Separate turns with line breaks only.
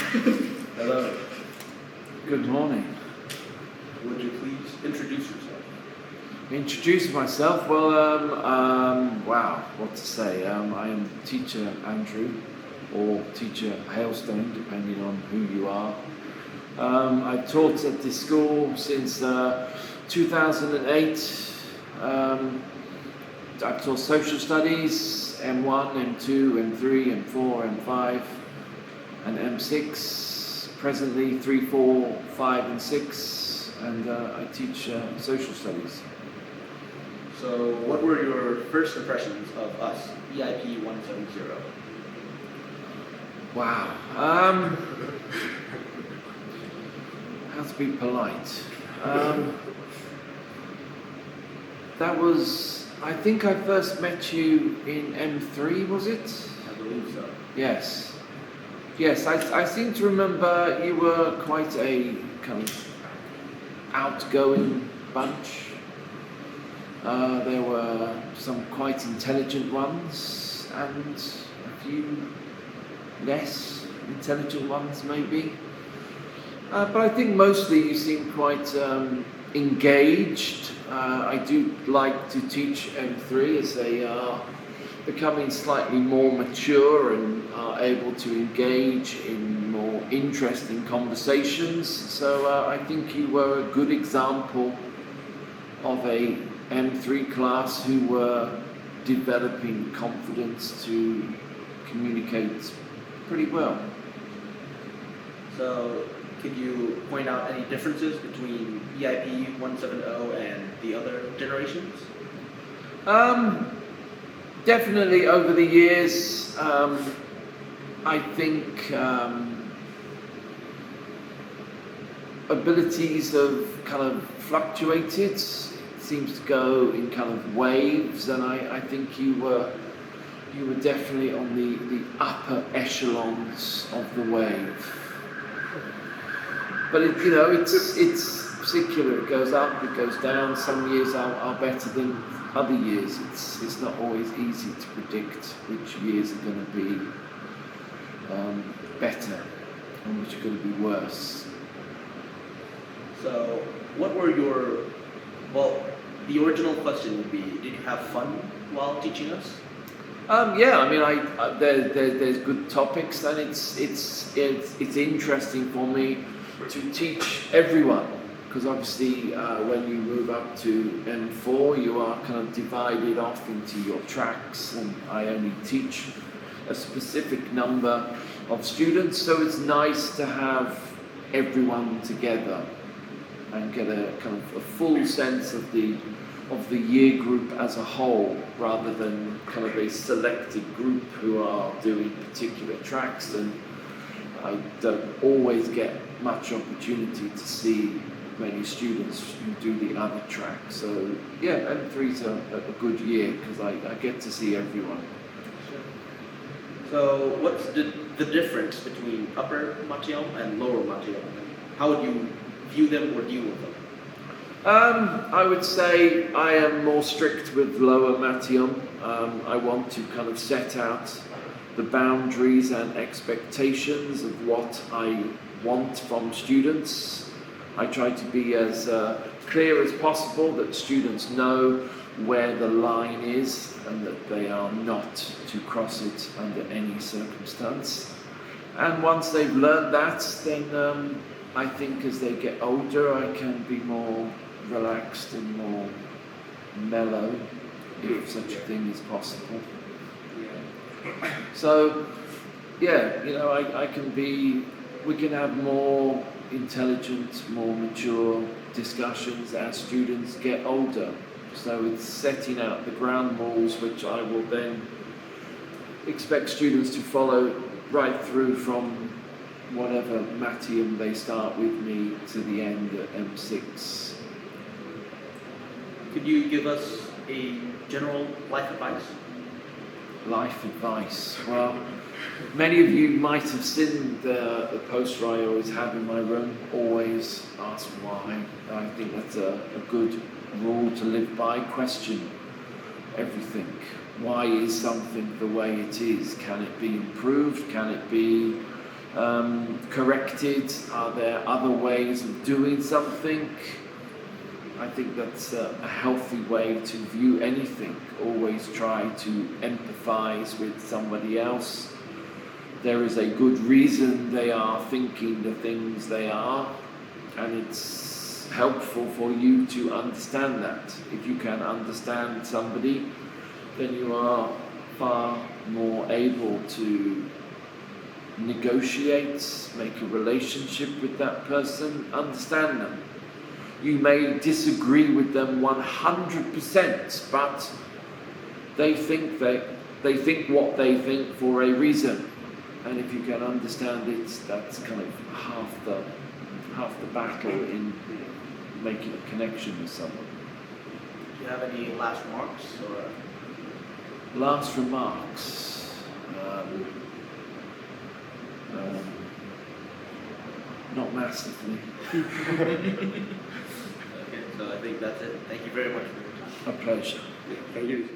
Hello.
Good morning.
Would you please introduce yourself?
Introduce myself. Well, wow, what to say? I am teacher Andrew, or teacher Hailstone, depending on who you are. I've taught at this school since 2008. I've taught social studies, M1, M2, M3, M4, M5, and M6. Presently 3, 4, 5, and 6, and I teach social studies.
So, what were your first impressions of us, EIP 170?
Wow. How to be polite. That was, I think I first met you in M3, was it?
I believe so.
Yes. Yes, I seem to remember you were quite a kind of outgoing bunch. There were some quite intelligent ones and a few less intelligent ones maybe. But I think mostly you seem quite engaged. I do like to teach M3 as they are becoming slightly more mature and are able to engage in more interesting conversations. So I think you were a good example of a M3 class who were developing confidence to communicate pretty well.
So, could you point out any differences between EIP 170 and the other generations?
Definitely over the years, I think abilities have kind of fluctuated. It seems to go in kind of waves, and I think you were definitely on the upper echelons of the wave. But it's circular. It goes up, it goes down. Some years are better than other years. It's not always easy to predict which years are going to be better and which are going to be worse.
So, what were your, well, the original question would be, did you have fun while teaching us?
Yeah, I mean, there's good topics, and it's interesting for me to teach everyone, because obviously when you move up to M4 you are kind of divided off into your tracks, and I only teach a specific number of students, so it's nice to have everyone together and get a kind of a full sense of the year group as a whole, rather than kind of a selected group who are doing particular tracks, and I don't always get much opportunity to see many students who do the other track. So yeah, M3's a good year because I get to see everyone.
So what's the difference between upper Matyom and lower Matyom? How would you view them or deal with them?
I would say I am more strict with lower Matyom. I want to kind of set out the boundaries and expectations of what I want from students. I try to be as clear as possible, that students know where the line is and that they are not to cross it under any circumstance. And once they've learned that, then I think as they get older I can be more relaxed and more mellow, if such a thing is possible. So yeah, we can have more intelligent, more mature discussions as students get older. So it's setting out the ground rules which I will then expect students to follow right through from whatever Matyom they start with me to the end at M6.
Could you give us a general life advice?
Life advice. Well, many of you might have seen the poster I always have in my room, always ask why. I think that's a good rule to live by. Question everything. Why is something the way it is? Can it be improved? Can it be corrected? Are there other ways of doing something? I think that's a healthy way to view anything. Always try to empathize with somebody else. There is a good reason they are thinking the things they are, and it's helpful for you to understand that. If you can understand somebody, then you are far more able to negotiate, make a relationship with that person, understand them. You may disagree with them 100%, but they think what they think for a reason. And if you can understand it, that's kind of half the battle in making a connection with someone.
Do you have any last remarks or?
Last remarks. Not massively.
Okay, so I think that's it. Thank you very much for your time.
A pleasure.
Thank you.